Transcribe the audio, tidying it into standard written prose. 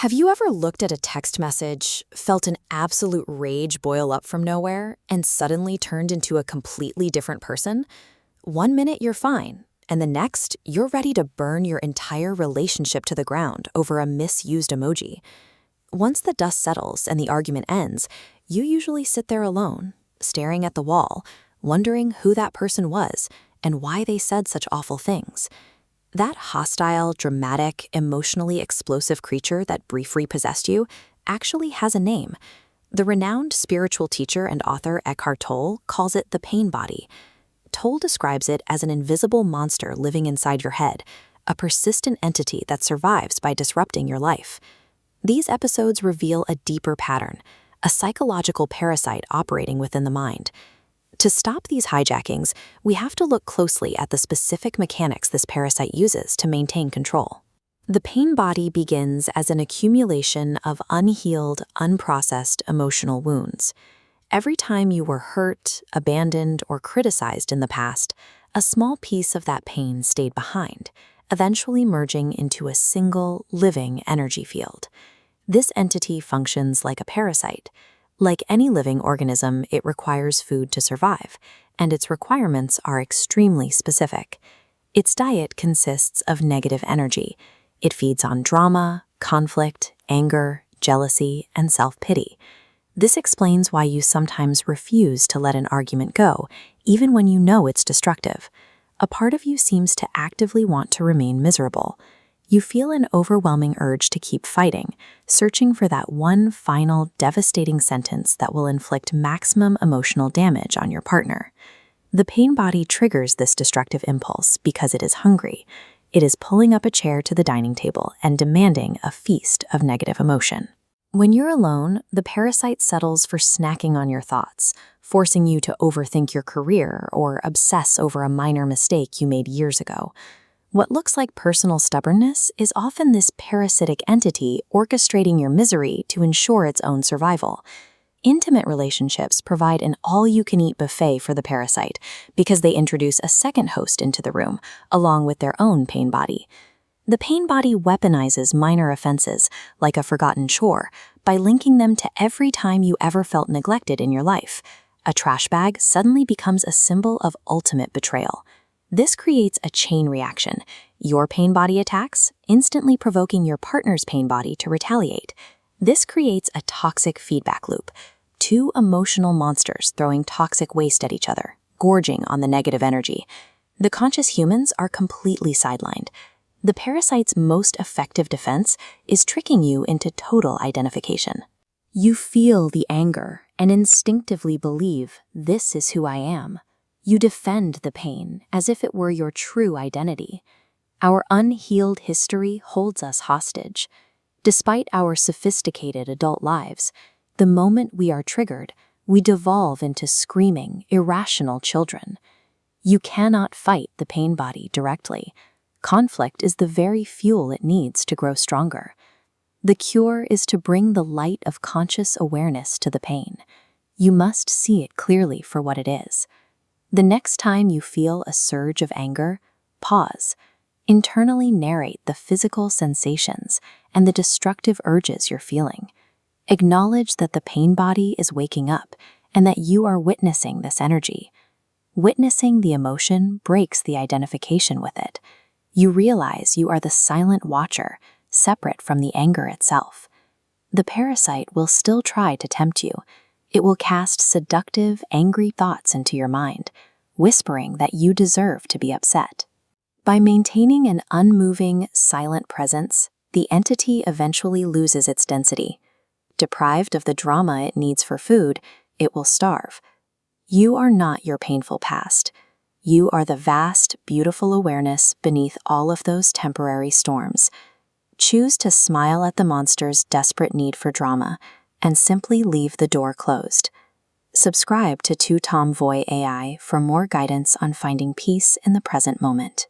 Have you ever looked at a text message, felt an absolute rage boil up from nowhere, and suddenly turned into a completely different person? One minute you're fine, and the next you're ready to burn your entire relationship to the ground over a misused emoji. Once the dust settles and the argument ends, you usually sit there alone, staring at the wall, wondering who that person was and why they said such awful things. That hostile, dramatic, emotionally explosive creature that briefly possessed you actually has a name. The renowned spiritual teacher and author Eckhart Tolle calls it the pain body. Tolle describes it as an invisible monster living inside your head, a persistent entity that survives by disrupting your life. These episodes reveal a deeper pattern, a psychological parasite operating within the mind. To stop these hijackings, we have to look closely at the specific mechanics this parasite uses to maintain control. The pain body begins as an accumulation of unhealed, unprocessed emotional wounds. Every time you were hurt, abandoned, or criticized in the past, a small piece of that pain stayed behind, eventually merging into a single, living energy field. This entity functions like a parasite. Like any living organism, it requires food to survive, and its requirements are extremely specific. Its diet consists of negative energy. It feeds on drama, conflict, anger, jealousy, and self-pity. This explains why you sometimes refuse to let an argument go, even when you know it's destructive. A part of you seems to actively want to remain miserable. You feel an overwhelming urge to keep fighting, searching for that one final, devastating sentence that will inflict maximum emotional damage on your partner. The pain body triggers this destructive impulse because it is hungry. It is pulling up a chair to the dining table and demanding a feast of negative emotion. When you're alone, the parasite settles for snacking on your thoughts, forcing you to overthink your career or obsess over a minor mistake you made years ago. What looks like personal stubbornness is often this parasitic entity orchestrating your misery to ensure its own survival. Intimate relationships provide an all-you-can-eat buffet for the parasite because they introduce a second host into the room, along with their own pain body. The pain body weaponizes minor offenses, like a forgotten chore, by linking them to every time you ever felt neglected in your life. A trash bag suddenly becomes a symbol of ultimate betrayal. This creates a chain reaction. Your pain body attacks, instantly provoking your partner's pain body to retaliate. This creates a toxic feedback loop. Two emotional monsters throwing toxic waste at each other, gorging on the negative energy. The conscious humans are completely sidelined. The parasite's most effective defense is tricking you into total identification. You feel the anger and instinctively believe, "This is who I am." You defend the pain as if it were your true identity. Our unhealed history holds us hostage. Despite our sophisticated adult lives, the moment we are triggered, we devolve into screaming, irrational children. You cannot fight the pain body directly. Conflict is the very fuel it needs to grow stronger. The cure is to bring the light of conscious awareness to the pain. You must see it clearly for what it is. The next time you feel a surge of anger, pause. Internally narrate the physical sensations and the destructive urges you're feeling. Acknowledge that the pain body is waking up and that you are witnessing this energy. Witnessing the emotion breaks the identification with it. You realize you are the silent watcher, separate from the anger itself. The parasite will still try to tempt you. It will cast seductive, angry thoughts into your mind, whispering that you deserve to be upset. By maintaining an unmoving, silent presence, the entity eventually loses its density. Deprived of the drama it needs for food, it will starve. You are not your painful past. You are the vast, beautiful awareness beneath all of those temporary storms. Choose to smile at the monster's desperate need for drama and simply leave the door closed. Subscribe to 2 Tom Voy AI for more guidance on finding peace in the present moment.